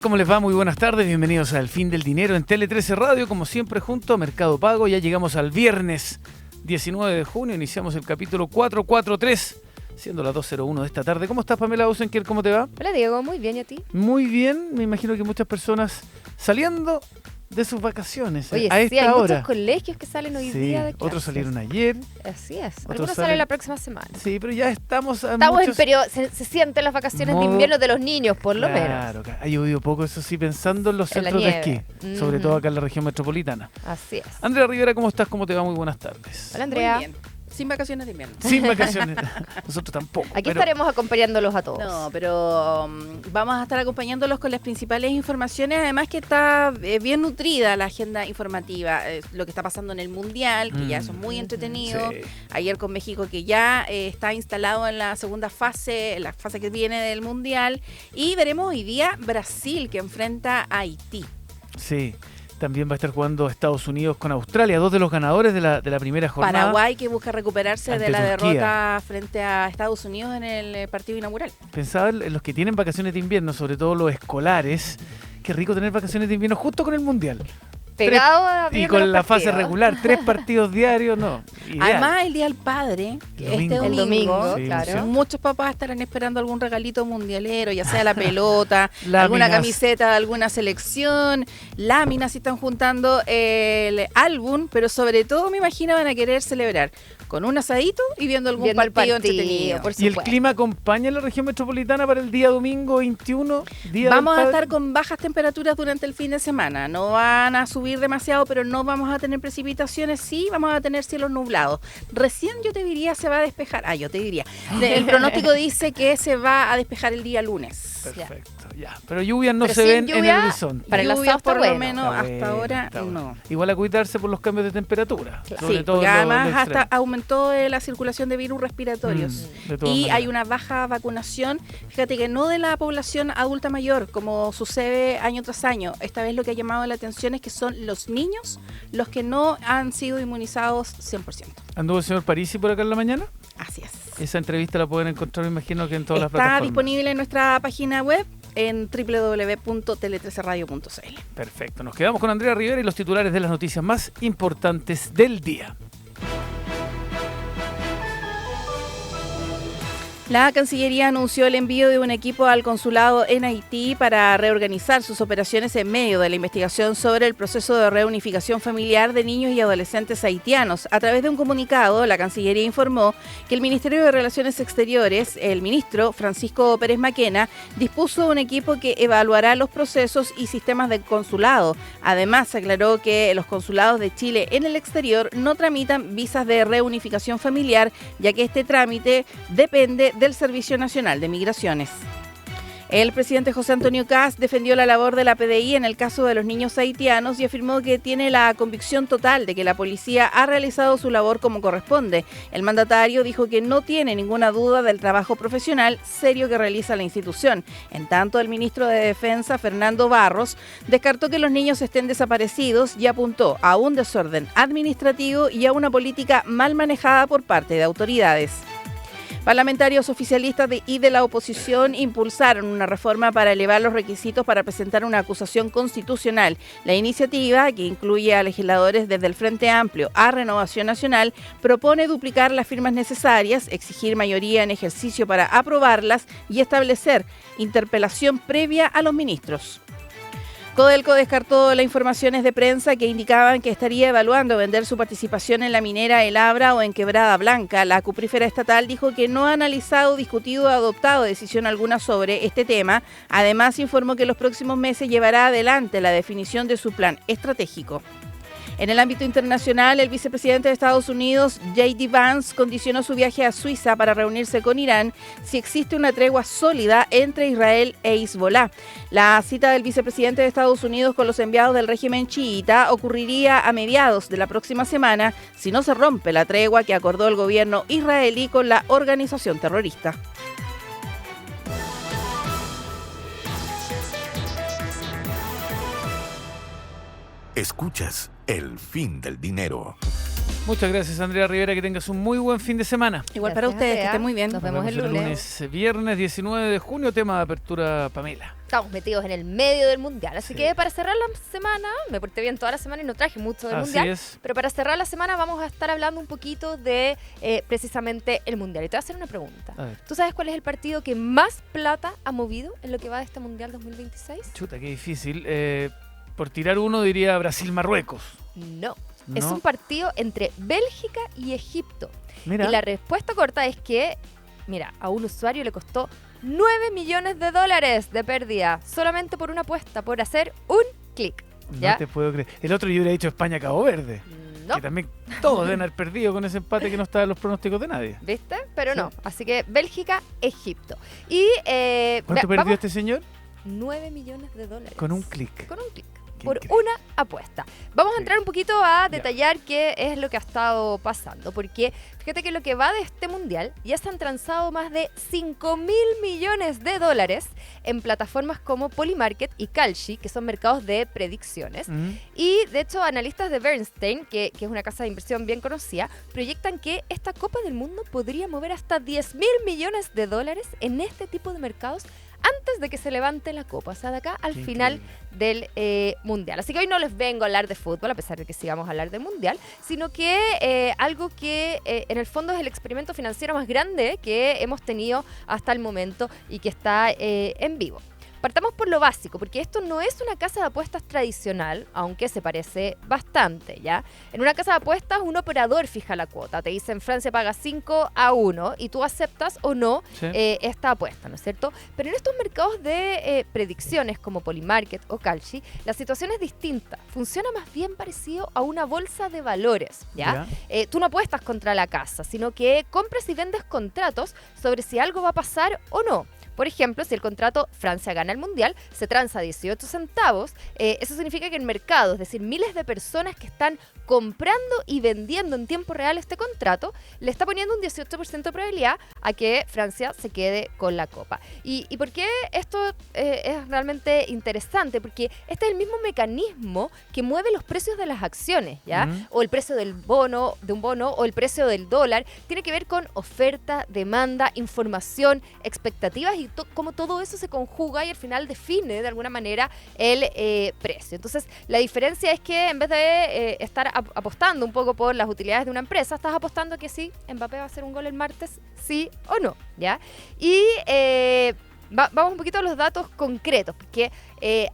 ¿Cómo les va? Muy buenas tardes, bienvenidos al Fin del Dinero en Tele 13 Radio, como siempre junto a Mercado Pago. Ya llegamos al viernes 19 de junio, iniciamos el capítulo 443, siendo las 2:01 de esta tarde. ¿Cómo estás, Pamela Ausenker? ¿Cómo te va? Hola, Diego, muy bien, ¿y a ti? Muy bien, me imagino que muchas personas saliendo de sus vacaciones. Oye, a sí, esta hay hora. muchos colegios que salen hoy día de clases. Otros salieron ayer. Así es, otros algunos salen salen la próxima semana. Sí, pero ya estamos a Estamos en muchos... periodo, se sienten las vacaciones de invierno de los niños, por lo menos. Claro, ha llovido poco, eso sí, pensando en los En la centros de nieve. esquí, sobre todo acá en la región metropolitana. Así es. Andrea Rivera, ¿cómo estás? ¿Cómo te va? Muy buenas tardes. Hola, Andrea. Muy bien. Sin vacaciones de invierno. Sin vacaciones. Nosotros tampoco. Aquí pero estaremos acompañándolos a todos. No, pero vamos a estar acompañándolos con las principales informaciones. Además que está bien nutrida la agenda informativa. Lo que está pasando en el Mundial, que ya eso es muy entretenido. Sí. Ayer con México, que ya está instalado en la segunda fase, la fase que viene del Mundial. Y veremos hoy día Brasil, que enfrenta a Haití. Sí. También va a estar jugando Estados Unidos con Australia, dos de los ganadores de la primera jornada. Paraguay, que busca recuperarse ante de la Turquía. derrota frente a Estados Unidos en el partido inaugural. Pensaba en los que tienen vacaciones de invierno, sobre todo los escolares. Qué rico tener vacaciones de invierno justo con el Mundial. Pegado a Y con la fase regular, 3 partidos diarios, no. Ideal. Además, el Día del Padre, que Domingo. este El domingo, domingo, Sí, claro. sí. muchos papás estarán esperando algún regalito mundialero, ya sea la pelota, Láminas. alguna camiseta de alguna selección, láminas, si están juntando el álbum, pero sobre todo me imagino van a querer celebrar con un asadito y viendo algún Viendo el partido partido, entretenido. por ¿Y el supuesto. clima acompaña en la región metropolitana para el día domingo 21? Día Vamos del a Padre? estar con bajas temperaturas durante el fin de semana. No van a subir demasiado, pero no vamos a tener precipitaciones. Sí, vamos a tener cielos nublados. Recién yo te diría se va a despejar. Yo te diría. El pronóstico dice que se va a despejar el día lunes. Perfecto, ya. Pero lluvias no Pero se sin ven en el lluvia, horizonte. para el Lluvia asado está por lo bueno. menos Está hasta bueno, ahora está bueno. no. Igual a cuidarse por los cambios de temperatura. Sobre Sí, todo porque en además lo hasta extremo. aumentó la circulación de virus respiratorios. De todas Y maneras. hay una baja vacunación, fíjate que no de la población adulta mayor, como sucede año tras año. Esta vez lo que ha llamado la atención es que son los niños los que no han sido inmunizados 100%. ¿Anduvo el señor Parisi por acá en la mañana? Así es. Esa entrevista la pueden encontrar, me imagino, que en todas las Está plataformas. disponible en nuestra página web en www.tele13radio.cl. Perfecto. Nos quedamos con Andrea Rivera y los titulares de las noticias más importantes del día. La Cancillería anunció el envío de un equipo al consulado en Haití para reorganizar sus operaciones en medio de la investigación sobre el proceso de reunificación familiar de niños y adolescentes haitianos. A través de un comunicado, la Cancillería informó que el Ministerio de Relaciones Exteriores, el ministro Francisco Pérez Maquena, dispuso un equipo que evaluará los procesos y sistemas del consulado. Además, aclaró que los consulados de Chile en el exterior no tramitan visas de reunificación familiar, ya que este trámite depende del Servicio Nacional de Migraciones. El presidente José Antonio Kast defendió la labor de la PDI en el caso de los niños haitianos y afirmó que tiene la convicción total de que la policía ha realizado su labor como corresponde. El mandatario dijo que no tiene ninguna duda del trabajo profesional serio que realiza la institución. En tanto, el ministro de Defensa, Fernando Barros, descartó que los niños estén desaparecidos y apuntó a un desorden administrativo y a una política mal manejada por parte de autoridades. Parlamentarios oficialistas y de la oposición impulsaron una reforma para elevar los requisitos para presentar una acusación constitucional. La iniciativa, que incluye a legisladores desde el Frente Amplio a Renovación Nacional, propone duplicar las firmas necesarias, exigir mayoría en ejercicio para aprobarlas y establecer interpelación previa a los ministros. Codelco descartó las informaciones de prensa que indicaban que estaría evaluando vender su participación en la minera El Abra o en Quebrada Blanca. La cuprífera estatal dijo que no ha analizado, discutido o adoptado decisión alguna sobre este tema. Además, informó que en los próximos meses llevará adelante la definición de su plan estratégico. En el ámbito internacional, el vicepresidente de Estados Unidos, J.D. Vance, condicionó su viaje a Suiza para reunirse con Irán si existe una tregua sólida entre Israel e Hezbolá. La cita del vicepresidente de Estados Unidos con los enviados del régimen chiita ocurriría a mediados de la próxima semana si no se rompe la tregua que acordó el gobierno israelí con la organización terrorista. Escuchas El Fin del Dinero. Muchas gracias, Andrea Rivera, que tengas un muy buen fin de semana. Igual para Gracias, ustedes, que Andrea. estén muy bien. Nos vemos el lunes. Viernes 19 de junio, tema de apertura, Pamela. Estamos metidos en el medio del mundial, así Sí. que para cerrar la semana, me porté bien toda la semana y no traje mucho del Así mundial, es. pero para cerrar la semana vamos a estar hablando un poquito de precisamente el mundial. Y te voy a hacer una pregunta. A ver. ¿Tú sabes cuál es el partido que más plata ha movido en lo que va de este mundial 2026? Chuta, qué difícil. Por tirar uno diría Brasil-Marruecos. No. Es ¿No? un partido entre Bélgica y Egipto. Mira. Y la respuesta corta es que, mira, a un usuario le costó 9 millones de dólares de pérdida solamente por una apuesta, por hacer un clic. ¿Ya? No te puedo creer. El otro yo hubiera dicho España-Cabo Verde. No. Que también todos deben haber perdido con ese empate que no estaba en los pronósticos de nadie. ¿Viste? Pero Sí. no. Así que Bélgica, Egipto. Y ¿Cuánto perdió este señor? 9 millones de dólares. Con un clic. Con un clic. Qué Por increíble. una apuesta. Vamos a Sí. entrar un poquito a detallar qué es lo que ha estado pasando, porque fíjate que lo que va de este mundial ya se han transado más de 5.000 millones de dólares en plataformas como Polymarket y Kalshi, que son mercados de predicciones. Y de hecho, analistas de Bernstein, que es una casa de inversión bien conocida, proyectan que esta Copa del Mundo podría mover hasta 10.000 millones de dólares en este tipo de mercados antes de que se levante la Copa, o sea, de acá al Qué final increíble. del Mundial. Así que hoy no les vengo a hablar de fútbol, a pesar de que sigamos a hablar del Mundial, sino que algo que en el fondo es el experimento financiero más grande que hemos tenido hasta el momento y que está en vivo. Partamos por lo básico, porque esto no es una casa de apuestas tradicional, aunque se parece bastante, ¿ya? En una casa de apuestas, un operador fija la cuota. Te dicen, Francia paga 5-1 y tú aceptas o no Sí. esta apuesta, ¿no es cierto? Pero en estos mercados de predicciones como Polymarket o Kalshi, la situación es distinta. Funciona más bien parecido a una bolsa de valores, ¿ya? Tú no apuestas contra la casa, sino que compras y vendes contratos sobre si algo va a pasar o no. Por ejemplo, si el contrato Francia gana el Mundial, se transa 18 centavos, eso significa que el mercado, es decir, miles de personas que están comprando y vendiendo en tiempo real este contrato, le está poniendo un 18% de probabilidad a que Francia se quede con la Copa. ¿Y por qué esto es realmente interesante? Porque este es el mismo mecanismo que mueve los precios de las acciones, ¿ya? O el precio de un bono, o el precio del dólar. Tiene que ver con oferta, demanda, información, expectativas y cómo todo eso se conjuga y al final define de alguna manera el precio. Entonces, la diferencia es que en vez de estar apostando un poco por las utilidades de una empresa, estás apostando que sí, Mbappé va a hacer un gol el martes, sí o no, ¿ya? Y vamos un poquito a los datos concretos, porque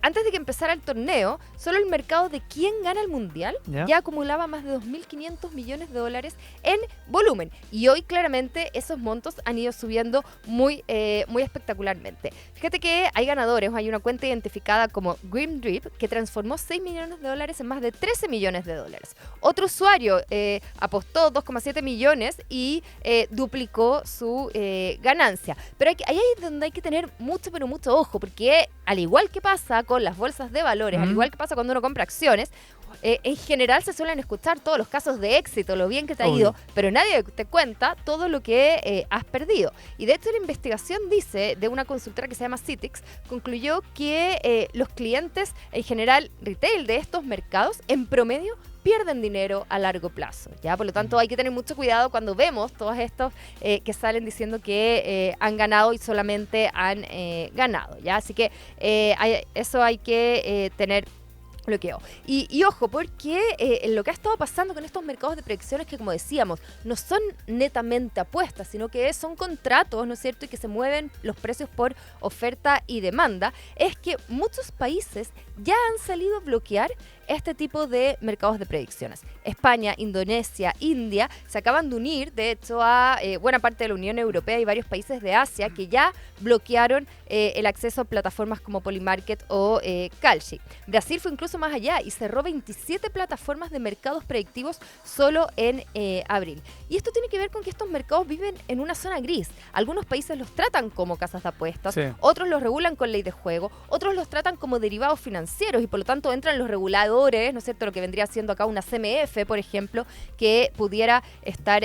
antes de que empezara el torneo, solo el mercado de quién gana el Mundial ya acumulaba más de 2.500 millones de dólares en volumen. Y hoy claramente esos montos han ido subiendo muy espectacularmente. Fíjate que hay ganadores, hay una cuenta identificada como Grim Drip que transformó 6 millones de dólares en más de 13 millones de dólares. Otro usuario apostó 2,7 millones y duplicó su ganancia. Pero ahí es donde hay que tener mucho, pero mucho ojo, porque al igual que pasa con las bolsas de valores, al igual que pasa cuando uno compra acciones, en general se suelen escuchar todos los casos de éxito, lo bien que te ha ido, pero nadie te cuenta todo lo que has perdido. Y de hecho la investigación dice, de una consultora que se llama Citix, concluyó que los clientes en general retail de estos mercados, en promedio, pierden dinero a largo plazo, ¿ya? Por lo tanto, hay que tener mucho cuidado cuando vemos todos estos que salen diciendo que han ganado y solamente han ganado, ¿ya? Así que eso hay que tener bloqueo. Y ojo, porque lo que ha estado pasando con estos mercados de predicciones que, como decíamos, no son netamente apuestas, sino que son contratos, ¿no es cierto?, y que se mueven los precios por oferta y demanda, es que muchos países ya han salido a bloquear este tipo de mercados de predicciones. España, Indonesia, India se acaban de unir, de hecho, a buena parte de la Unión Europea y varios países de Asia que ya bloquearon el acceso a plataformas como Polymarket o Kalshi. Brasil fue incluso más allá y cerró 27 plataformas de mercados predictivos solo en abril. Y esto tiene que ver con que estos mercados viven en una zona gris. Algunos países los tratan como casas de apuestas, otros los regulan con ley de juego, otros los tratan como derivados financieros y por lo tanto entran los reguladores reguladores, ¿no es cierto?, lo que vendría siendo acá una CMF, por ejemplo, que pudiera estar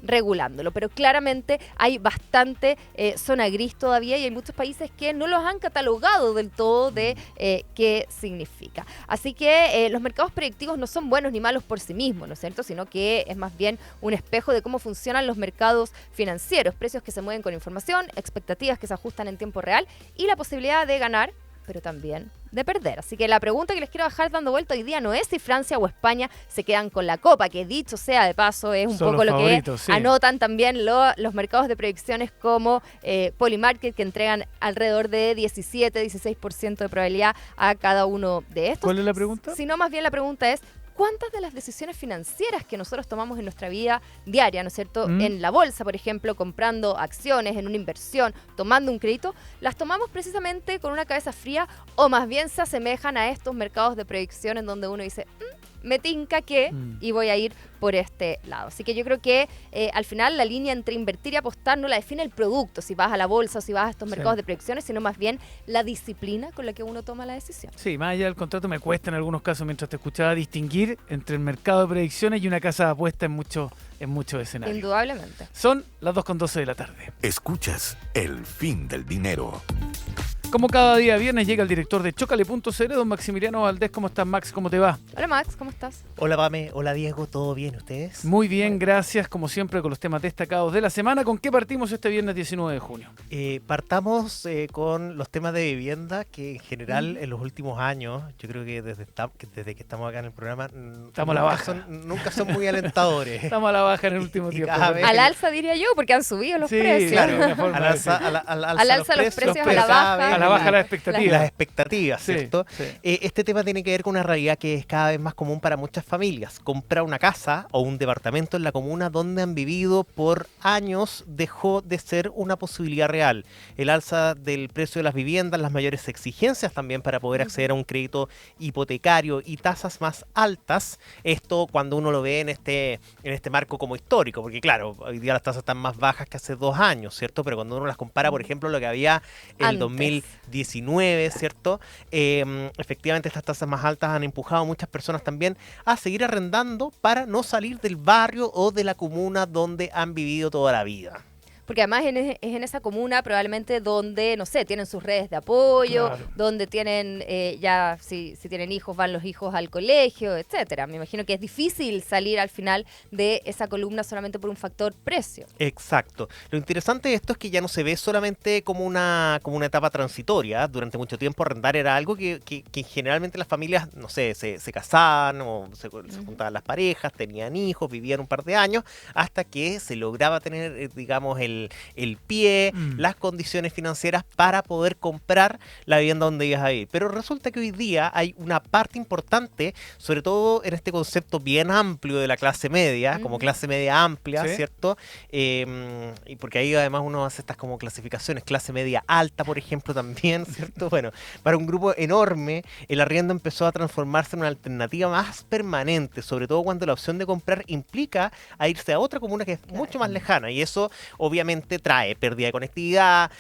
regulándolo. Pero claramente hay bastante zona gris todavía y hay muchos países que no los han catalogado del todo de qué significa. Así que los mercados predictivos no son buenos ni malos por sí mismos, ¿no es cierto?, sino que es más bien un espejo de cómo funcionan los mercados financieros, precios que se mueven con información, expectativas que se ajustan en tiempo real y la posibilidad de ganar, pero también de perder. Así que la pregunta que les quiero dejar dando vuelta hoy día no es si Francia o España se quedan con la Copa, que dicho sea de paso es un Son poco los lo favoritos, que anotan también los mercados de predicciones como Polymarket, que entregan alrededor de 17-16% de probabilidad a cada uno de estos. ¿Cuál es la pregunta? Sino más bien la pregunta es: ¿cuántas de las decisiones financieras que nosotros tomamos en nuestra vida diaria, ¿no es cierto?, en la bolsa, por ejemplo, comprando acciones, en una inversión, tomando un crédito, las tomamos precisamente con una cabeza fría o más bien se asemejan a estos mercados de predicción en donde uno dice, me tinca que y voy a ir por este lado? Así que yo creo que al final la línea entre invertir y apostar no la define el producto, si vas a la bolsa o si vas a estos mercados de predicciones, sino más bien la disciplina con la que uno toma la decisión. Sí, más allá del contrato me cuesta en algunos casos, mientras te escuchaba, distinguir entre el mercado de predicciones y una casa de apuesta en muchos escenarios. Indudablemente. Son las 2:12 de la tarde. Escuchas El Fin del Dinero. Como cada día viernes llega el director de Chocale.cl, don Maximiliano Valdés. ¿Cómo estás, Max? ¿Cómo te va? Hola, Max, ¿cómo estás? Hola, Pame. Hola, Diego. ¿Todo bien? ¿Ustedes? Muy bien, gracias. Como siempre, con los temas destacados de la semana. ¿Con qué partimos este viernes 19 de junio? Partamos con los temas de vivienda, que en general en los últimos años, yo creo que desde que estamos acá en el programa, estamos a la baja. Nunca son muy alentadores. Estamos a la baja en el último tiempo. Al alza, diría yo, porque han subido los precios. Claro, al alza los precios, a la baja. A la baja las expectativas. Las expectativas, ¿cierto? Sí. Este tema tiene que ver con una realidad que es cada vez más común para muchas familias. Comprar una casa o un departamento en la comuna donde han vivido por años dejó de ser una posibilidad real. El alza del precio de las viviendas, las mayores exigencias también para poder acceder a un crédito hipotecario y tasas más altas. Esto cuando uno lo ve en este marco como histórico, porque claro, hoy día las tasas están más bajas que hace 2 años, ¿cierto? Pero cuando uno las compara, por ejemplo, lo que había en el 2019, ¿cierto? Efectivamente estas tasas más altas han empujado a muchas personas también a seguir arrendando para no salir del barrio o de la comuna donde han vivido toda la vida. Porque además es en esa comuna probablemente donde, no sé, tienen sus redes de apoyo, claro, donde tienen ya, si tienen hijos, van los hijos al colegio, etcétera. Me imagino que es difícil salir al final de esa columna solamente por un factor precio. Exacto. Lo interesante de esto es que ya no se ve solamente como una etapa transitoria. Durante mucho tiempo arrendar era algo que generalmente las familias, no sé, se casaban o se juntaban las parejas, tenían hijos, vivían un par de años, hasta que se lograba tener, digamos, el pie, las condiciones financieras para poder comprar la vivienda donde ibas a vivir. Pero resulta que hoy día hay una parte importante, sobre todo en este concepto bien amplio de la clase media, como clase media amplia, ¿sí?, ¿cierto? Y porque ahí además uno hace estas como clasificaciones, clase media alta, por ejemplo, también, ¿cierto? Bueno, para un grupo enorme, el arriendo empezó a transformarse en una alternativa más permanente, sobre todo cuando la opción de comprar implica a irse a otra comuna que es mucho más lejana, y eso obviamente trae pérdida de conectividad,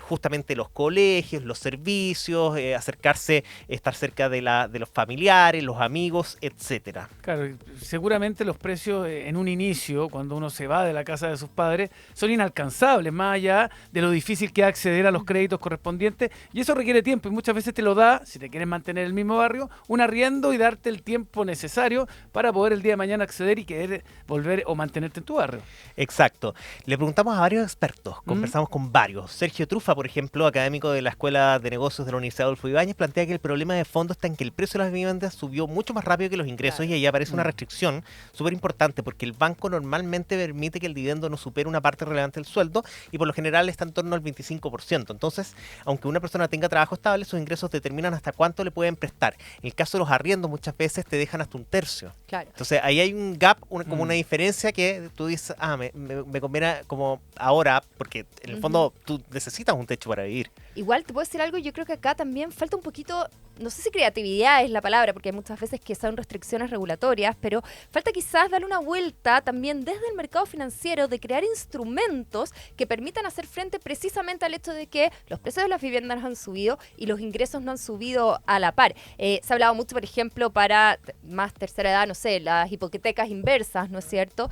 justamente los colegios, los servicios, acercarse, estar cerca de los familiares, los amigos, etcétera. Claro, seguramente los precios en un inicio, cuando uno se va de la casa de sus padres, son inalcanzables, más allá de lo difícil que es acceder a los créditos correspondientes, y eso requiere tiempo, y muchas veces te lo da, si te quieres mantener en el mismo barrio, un arriendo y darte el tiempo necesario para poder el día de mañana acceder y querer volver o mantenerte en tu barrio. Exacto. Le preguntamos a varios expertos, conversamos con varios. Sergio Trufa, por ejemplo, académico de la Escuela de Negocios de la Universidad Adolfo Ibáñez, plantea que el problema de fondo está en que el precio de las viviendas subió mucho más rápido que los ingresos, y ahí aparece una restricción súper importante, porque el banco normalmente permite que el dividendo no supere una parte relevante del sueldo, y por lo general está en torno al 25%. Entonces, aunque una persona tenga trabajo estable, sus ingresos determinan hasta cuánto le pueden prestar. En el caso de los arriendos, muchas veces te dejan hasta un tercio. Claro. Entonces, ahí hay un gap, como una diferencia que tú dices, me conviene como menos ahora, porque en el fondo tú necesitas un techo para vivir. Igual te puedo decir algo, yo creo que acá también falta un poquito, no sé si creatividad es la palabra, porque hay muchas veces que son restricciones regulatorias, pero falta quizás darle una vuelta también desde el mercado financiero de crear instrumentos que permitan hacer frente precisamente al hecho de que los precios de las viviendas han subido y los ingresos no han subido a la par. Se ha hablado mucho, por ejemplo, para más tercera edad, no sé, las hipotecas inversas, ¿no es cierto?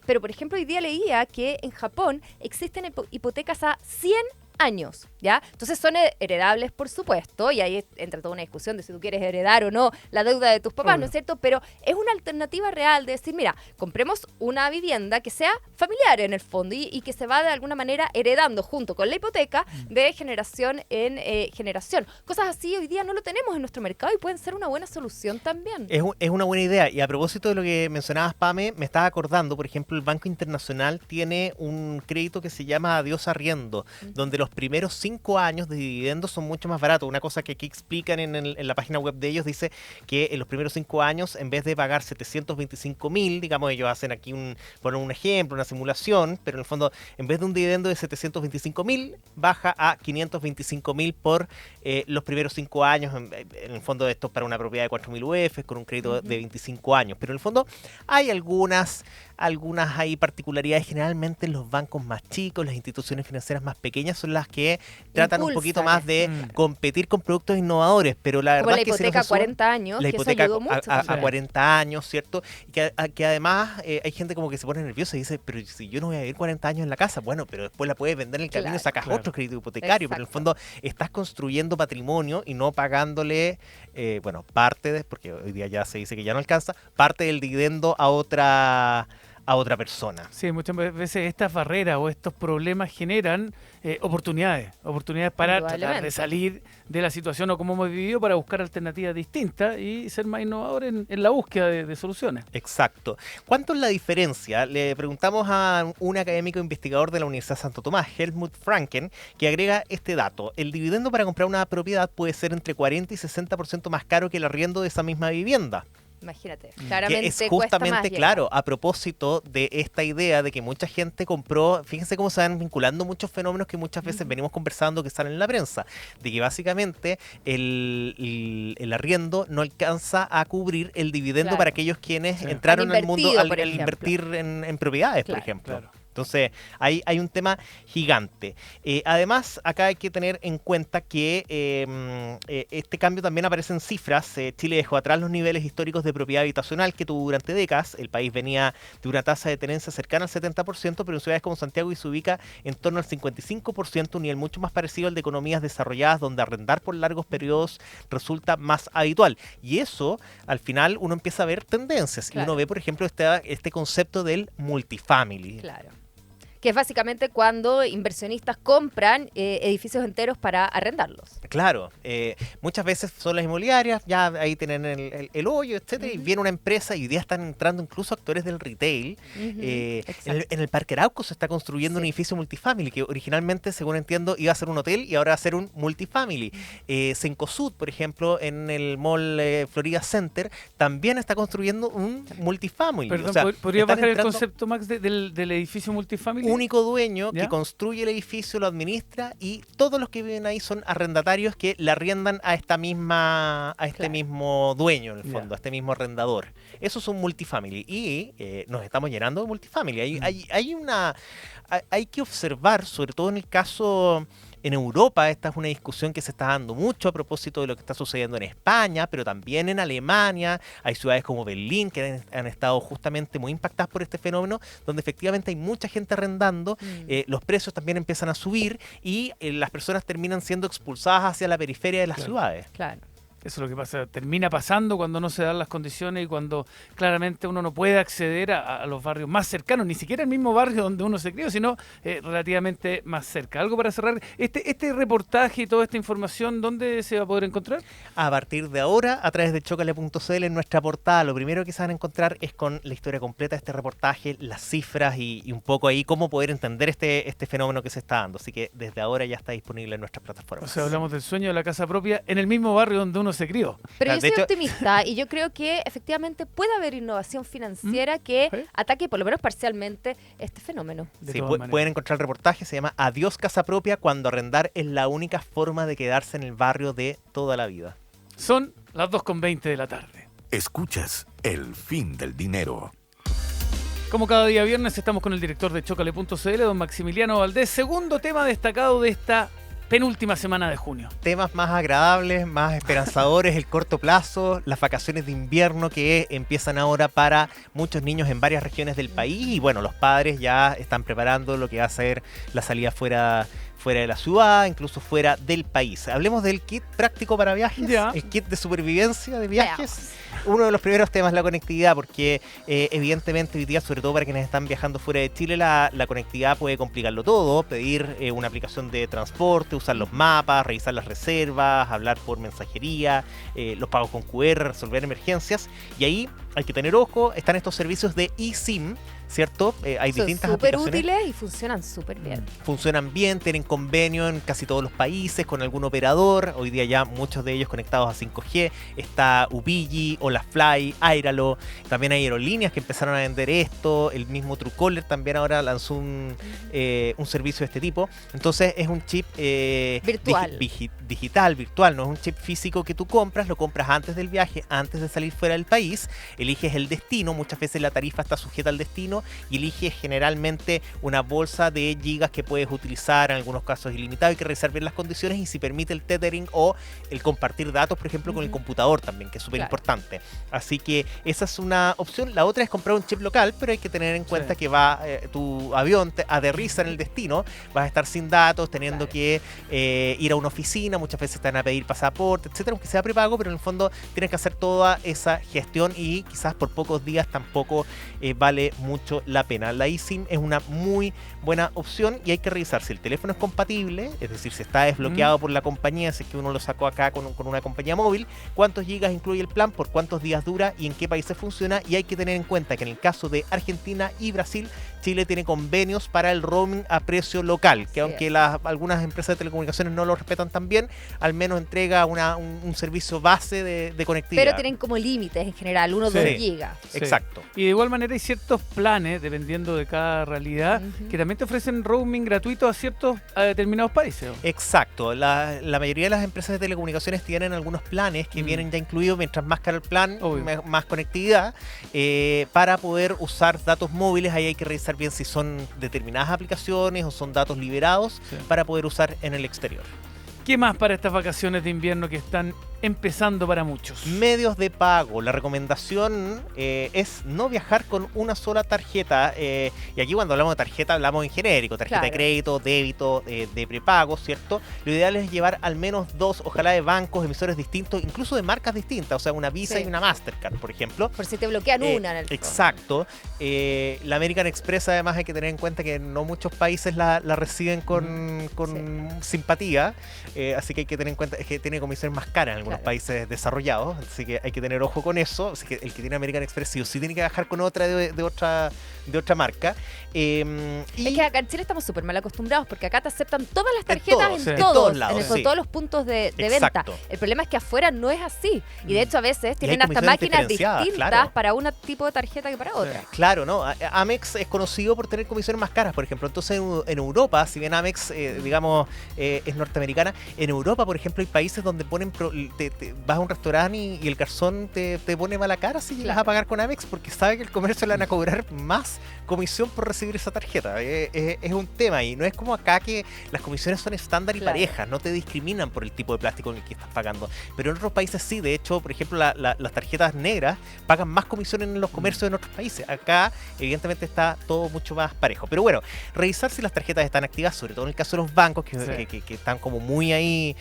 Pero, por ejemplo, hoy día leía que en Japón existen hipotecas a 100 años, ¿ya? Entonces son heredables, por supuesto, y ahí entra toda una discusión de si tú quieres heredar o no la deuda de tus papás, ¿no es cierto? Pero es una alternativa real de decir, mira, compremos una vivienda que sea familiar en el fondo y que se va de alguna manera heredando junto con la hipoteca de generación en generación. Cosas así hoy día no lo tenemos en nuestro mercado y pueden ser una buena solución también. Es una buena idea. Y a propósito de lo que mencionabas, Pame, me estaba acordando, por ejemplo, el Banco Internacional tiene un crédito que se llama Adiós Arriendo, donde los primeros 5 años de dividendos son mucho más baratos. Una cosa que aquí explican en la página web de ellos dice que en los primeros 5 años, en vez de pagar 725.000, digamos, ellos hacen aquí ponen un ejemplo, una simulación, pero en el fondo, en vez de un dividendo de 725.000, baja a 525.000 por los primeros 5 años. En el fondo, esto es para una propiedad de 4.000 UF con un crédito de 25 años. Pero en el fondo, hay algunas hay particularidades. Generalmente los bancos más chicos, las instituciones financieras más pequeñas son las que tratan un poquito más de competir con productos innovadores, pero la verdad es que la hipoteca a 40 años, la que hipoteca eso ayudó mucho. A 40 años, ¿cierto? Y que además hay gente como que se pone nerviosa y dice, pero si yo no voy a vivir 40 años en la casa, bueno, pero después la puedes vender en el camino y sacas otro crédito hipotecario. Exacto. Pero en el fondo estás construyendo patrimonio y no pagándole, porque hoy día ya se dice que ya no alcanza, parte del dividendo a otra persona. Sí, muchas veces estas barreras o estos problemas generan oportunidades para tratar de salir de la situación o como hemos vivido, para buscar alternativas distintas y ser más innovadores en la búsqueda de soluciones. Exacto. ¿Cuánto es la diferencia? Le preguntamos a un académico investigador de la Universidad de Santo Tomás, Helmut Franken, que agrega este dato. El dividendo para comprar una propiedad puede ser entre 40 y 60% más caro que el arriendo de esa misma vivienda. Imagínate, claramente que es justamente, claro, a propósito de esta idea de que mucha gente compró, fíjense cómo se van vinculando muchos fenómenos que muchas veces venimos conversando que salen en la prensa, de que básicamente el arriendo no alcanza a cubrir el dividendo para aquellos quienes entraron al mundo al invertir en propiedades, por ejemplo. Claro. Entonces, hay un tema gigante. Además, acá hay que tener en cuenta que este cambio también aparece en cifras. Chile dejó atrás los niveles históricos de propiedad habitacional que tuvo durante décadas. El país venía de una tasa de tenencia cercana al 70%, pero en ciudades como Santiago se ubica en torno al 55%, un nivel mucho más parecido al de economías desarrolladas, donde arrendar por largos periodos resulta más habitual. Y eso, al final, uno empieza a ver tendencias. Claro. Y uno ve, por ejemplo, este concepto del multifamily. Claro. Que es básicamente cuando inversionistas compran edificios enteros para arrendarlos. Claro, muchas veces son las inmobiliarias, ya ahí tienen el hoyo, etcétera, y viene una empresa y hoy día están entrando incluso actores del retail. En el Parque Arauco se está construyendo un edificio multifamily que originalmente, según entiendo, iba a ser un hotel y ahora va a ser un multifamily. Cencosud, por ejemplo, en el mall Florida Center, también está construyendo un multifamily. Perdón, ¿podría bajar el concepto, Max, del edificio multifamily? Único dueño que construye el edificio, lo administra y todos los que viven ahí son arrendatarios que le arriendan a este mismo dueño, en el fondo, a este mismo arrendador. Eso es un multifamily y nos estamos llenando de multifamily. Hay que observar, sobre todo en el caso en Europa, esta es una discusión que se está dando mucho a propósito de lo que está sucediendo en España, pero también en Alemania. Hay ciudades como Berlín que han estado justamente muy impactadas por este fenómeno, donde efectivamente hay mucha gente arrendando, los precios también empiezan a subir y las personas terminan siendo expulsadas hacia la periferia de las ciudades. Claro. Eso es lo que pasa, termina pasando cuando no se dan las condiciones y cuando claramente uno no puede acceder a los barrios más cercanos, ni siquiera el mismo barrio donde uno se crió, sino relativamente más cerca. Algo para cerrar, este reportaje y toda esta información, ¿dónde se va a poder encontrar? A partir de ahora, a través de chocale.cl en nuestra portada, lo primero que se van a encontrar es con la historia completa de este reportaje, las cifras y un poco ahí cómo poder entender este fenómeno que se está dando. Así que desde ahora ya está disponible en nuestras plataformas. O sea, hablamos del sueño de la casa propia en el mismo barrio donde uno uno se crió. Pero yo De soy hecho- optimista y yo creo que efectivamente puede haber innovación financiera que Sí. ataque por lo menos parcialmente este fenómeno. De Sí, todas maneras. pueden encontrar el reportaje, se llama Adiós Casa Propia, cuando arrendar es la única forma de quedarse en el barrio de toda la vida. Son las 2:20 de la tarde. Escuchas El Fin del Dinero. Como cada día viernes estamos con el director de Chocale.cl, don Maximiliano Valdés. Segundo tema destacado de esta penúltima semana de junio. Temas más agradables, más esperanzadores, el corto plazo, las vacaciones de invierno que empiezan ahora para muchos niños en varias regiones del país y bueno, los padres ya están preparando lo que va a ser la salida fuera de la ciudad, incluso fuera del país. Hablemos del kit práctico para viajes, Ya. el kit de supervivencia de viajes. Veamos. Uno de los primeros temas es la conectividad, porque evidentemente hoy día, sobre todo para quienes están viajando fuera de Chile, la conectividad puede complicarlo todo, pedir una aplicación de transporte, usar los mapas, revisar las reservas, hablar por mensajería, los pagos con QR, resolver emergencias, y ahí hay que tener ojo, están estos servicios de eSIM, ¿cierto? Hay Son distintas súper aplicaciones. útiles y funcionan súper bien. Funcionan bien, tienen convenio en casi todos los países con algún operador. Hoy día ya muchos de ellos conectados a 5G. Está Ubiji, Holafly, Airalo. También hay aerolíneas que empezaron a vender esto. El mismo Truecaller también ahora lanzó un servicio de este tipo. Entonces es un chip Virtual. digital, virtual. No es un chip físico que tú compras. Lo compras antes del viaje, antes de salir fuera del país. Eliges el destino. Muchas veces la tarifa está sujeta al destino. Y eliges generalmente una bolsa de gigas que puedes utilizar, en algunos casos ilimitado. Hay que revisar bien las condiciones y si permite el tethering o el compartir datos, por ejemplo, con el computador también, que es súper Claro. importante. Así que esa es una opción. La otra es comprar un chip local, pero hay que tener en cuenta que va tu avión aterriza en el destino, vas a estar sin datos, teniendo Claro. que ir a una oficina, muchas veces te van a pedir pasaporte, etcétera, aunque sea prepago, pero en el fondo tienes que hacer toda esa gestión y quizás por pocos días tampoco vale mucho la pena. La eSIM es una muy buena opción y hay que revisar si el teléfono es compatible, es decir, si está desbloqueado por la compañía, si es que uno lo sacó acá con una compañía móvil, cuántos gigas incluye el plan, por cuántos días dura y en qué países funciona. Y hay que tener en cuenta que en el caso de Argentina y Brasil, Chile tiene convenios para el roaming a precio local, que Sí. aunque algunas empresas de telecomunicaciones no lo respetan tan bien, al menos entrega un servicio base de conectividad. Pero tienen como límites en general, 1 o 2 Sí. gigas. Sí. Exacto. Y de igual manera hay ciertos planes, dependiendo de cada realidad, Ujú. que también te ofrecen roaming gratuito a determinados países. Exacto, la mayoría de las empresas de telecomunicaciones tienen algunos planes que vienen ya incluidos, mientras más caro el plan, Obvio. más conectividad, para poder usar datos móviles. Ahí hay que revisar bien si son determinadas aplicaciones o son datos liberados Sí. para poder usar en el exterior. ¿Qué más para estas vacaciones de invierno que están empezando para muchos? Medios de pago. La recomendación es no viajar con una sola tarjeta. Y aquí cuando hablamos de tarjeta hablamos en genérico. Tarjeta de Claro. crédito, débito, de prepago, ¿cierto? Lo ideal es llevar al menos 2, ojalá de bancos, emisores distintos, incluso de marcas distintas. O sea, una Visa Sí. y una Mastercard, por ejemplo. Por si te bloquean una en el fondo. Exacto. La American Express, además, hay que tener en cuenta que no muchos países la reciben con simpatía. Así que hay que tener en cuenta que tiene comisiones más caras en algunos Claro. países desarrollados. Así que hay que tener ojo con eso. Así que el que tiene American Express sí o sí tiene que viajar con otra de otra marca. Y Es que acá en Chile estamos súper mal acostumbrados porque acá te aceptan todas las tarjetas todos, en sí. en todos, todos lados, en el fondo, sí. todos los puntos de venta. Exacto. El problema es que afuera no es así. Y de hecho a veces hay tienen hasta comisiones máquinas diferenciadas, distintas claro. para un tipo de tarjeta que para otra. Claro, ¿no? Amex es conocido por tener comisiones más caras, por ejemplo. Entonces, en Europa, si bien Amex, digamos, es norteamericana, en Europa, por ejemplo, hay países donde ponen vas a un restaurante y el garzón te pone mala cara si llegas a pagar con Amex porque sabe que el comercio le van a cobrar más comisión por recibir esa tarjeta. Es un tema y no es como acá que las comisiones son estándar y Claro. parejas, no te discriminan por el tipo de plástico en el que estás pagando. Pero en otros países sí, de hecho, por ejemplo, las tarjetas negras pagan más comisión en los comercios en otros países. Acá, evidentemente, está todo mucho más parejo. Pero bueno, revisar si las tarjetas están activas, sobre todo en el caso de los bancos, que están como muy ahí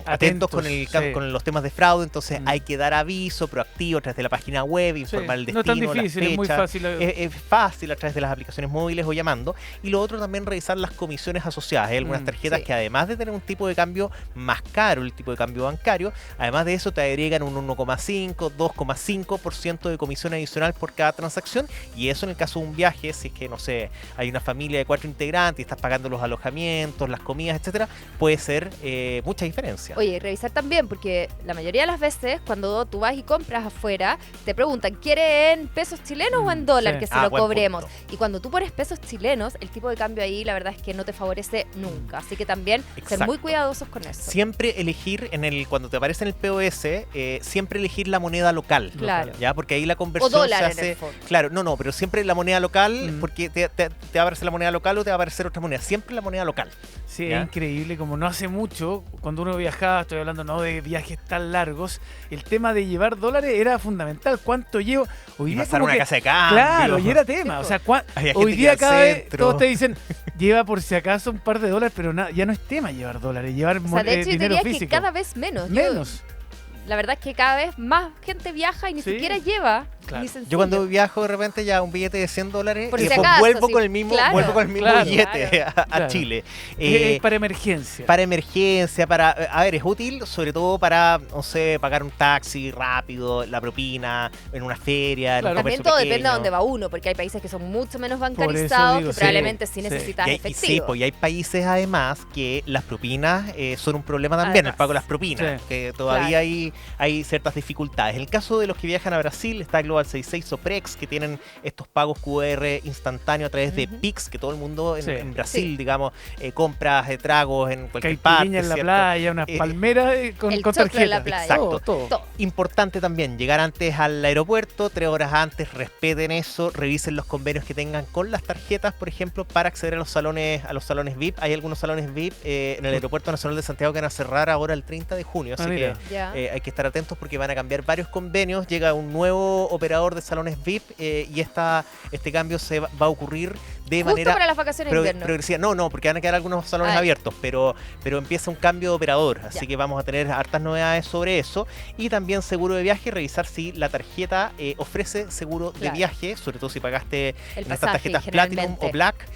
atentos con, sí. con los temas de fraude. Entonces hay que dar aviso proactivo a través de la página web, Sí. informar el No destino, es tan difícil, las es muy fechas. fácil. Es fácil a través de las aplicaciones móviles o llamando. Y lo otro también revisar las comisiones asociadas. Hay algunas tarjetas sí. que además de tener un tipo de cambio más caro, el tipo de cambio bancario, además de eso te agregan un 1,5, 2,5% de comisión adicional por cada transacción. Y eso en el caso de un viaje, si es que, no sé, hay una familia de 4 integrantes y estás pagando los alojamientos, las comidas, etcétera, puede ser mucha diferencia. Oye, revisar también también, porque la mayoría de las veces cuando tú vas y compras afuera, te preguntan, ¿quiere en pesos chilenos o en dólar Sí. que se lo buen cobremos? punto. Y cuando tú pones pesos chilenos, el tipo de cambio ahí la verdad es que no te favorece nunca. Así que también ser Exacto. muy cuidadosos con eso. Siempre elegir cuando te aparece en el POS, siempre elegir la moneda local. Claro. ¿Ya? Porque ahí la O conversión dólar se en hace. el fondo. Claro, no, pero siempre la moneda local, Mm. porque te va a aparecer la moneda local o te va a aparecer otra moneda. Siempre la moneda local. Sí, ¿Ya? es increíble, como no hace mucho, cuando uno viajaba, estoy hablando no de viajes tan largos, el tema de llevar dólares era fundamental. ¿Cuánto llevo? Hoy Y día pasar como una que- casa de cambio. Claro, y era tema. O sea, Había gente hoy que día al cada vez centro. todos te dicen, lleva por si acaso un par de dólares, pero ya no es tema llevar dólares, llevar O sea, de hecho, yo dinero diría que físico. cada vez menos. Menos. La verdad es que cada vez más gente viaja y ni Sí. siquiera lleva. Claro. Ni sencillo. Yo cuando viajo de repente ya un billete de $100 Por y si después acaso, vuelvo sí, con el mismo, claro, claro, billete a claro. Chile. Es para emergencia. Para emergencia, a ver, es útil sobre todo para, no sé, pagar un taxi rápido, la propina, en una feria, en un Claro. También comercio todo pequeño. depende de dónde va uno, porque hay países que son mucho menos eso bancarizados, digo, que sí, probablemente sí sí. necesitas Y hay, sí, efectivo. pues, y hay países además que las propinas son un problema también, Además. el pago de las propinas, Sí. que todavía Claro. hay ciertas dificultades. En el caso de los que viajan a Brasil, está Global 66 o Prex, que tienen estos pagos QR instantáneos a través de Ujú. Pix, que todo el mundo en, Sí. en Brasil, Sí. digamos, compras tragos en cualquier parte. Caipirinha en la ¿cierto? playa, unas Eh, palmeras con el con choclo en tarjeta. la playa. Exacto. Todo. Todo. Importante también, llegar antes al aeropuerto, 3 horas antes, respeten eso, revisen los convenios que tengan con las tarjetas, por ejemplo, para acceder a los salones VIP. Hay algunos salones VIP en el Aeropuerto Nacional de Santiago que van a cerrar ahora el 30 de junio, así mira. que Ya. hay que estar atentos porque van a cambiar varios convenios, llega un nuevo operador de salones VIP y este cambio se va a ocurrir de Justo manera para las vacaciones de invierno. progresiva. No, porque van a quedar algunos salones Ah. abiertos, pero empieza un cambio de operador, así Ya. que vamos a tener hartas novedades sobre eso. Y también seguro de viaje, revisar si la tarjeta ofrece seguro de Claro. viaje, sobre todo si pagaste El en estas pasaje, tarjetas Platinum generalmente. o Black.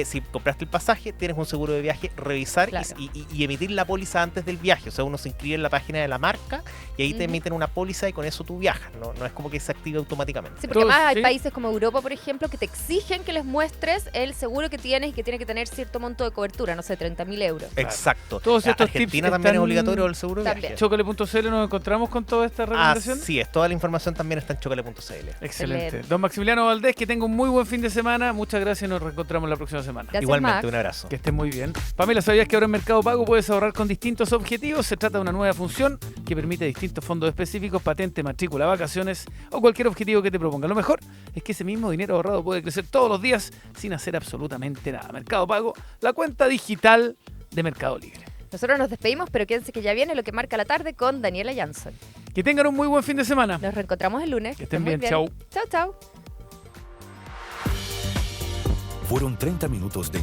Si compraste el pasaje, tienes un seguro de viaje, revisar Claro. y emitir la póliza antes del viaje. O sea, uno se inscribe en la página de la marca y ahí te Ujú. emiten una póliza y con eso tú viajas. No es como que se active automáticamente. Sí, porque Todos, además hay sí. países como Europa, por ejemplo, que te exigen que les muestres el seguro que tienes y que tiene que tener cierto monto de cobertura, no sé, 30.000 euros. Exacto. Todos estos tips Argentina también es están- obligatorio el seguro de También. viaje. Chocole.cl nos encontramos con toda esta recomendación. Así es, toda la información también está en chocale.cl. Excelente. Excelente. Don Maximiliano Valdés, que tenga un muy buen fin de semana. Muchas gracias y nos reencontramos la próxima semana. Gracias, Igualmente, Max. un abrazo. Que estén muy bien. Pamela, ¿sabías que ahora en Mercado Pago puedes ahorrar con distintos objetivos? Se trata de una nueva función que permite distintos fondos específicos, patente, matrícula, vacaciones o cualquier objetivo que te proponga. Lo mejor es que ese mismo dinero ahorrado puede crecer todos los días sin hacer absolutamente nada. Mercado Pago, la cuenta digital de Mercado Libre. Nosotros nos despedimos, pero quédense que ya viene lo que marca la tarde con Daniela Jansson. Que tengan un muy buen fin de semana. Nos reencontramos el lunes. Que estén muy bien. Chau. Chau, chau. Fueron 30 minutos de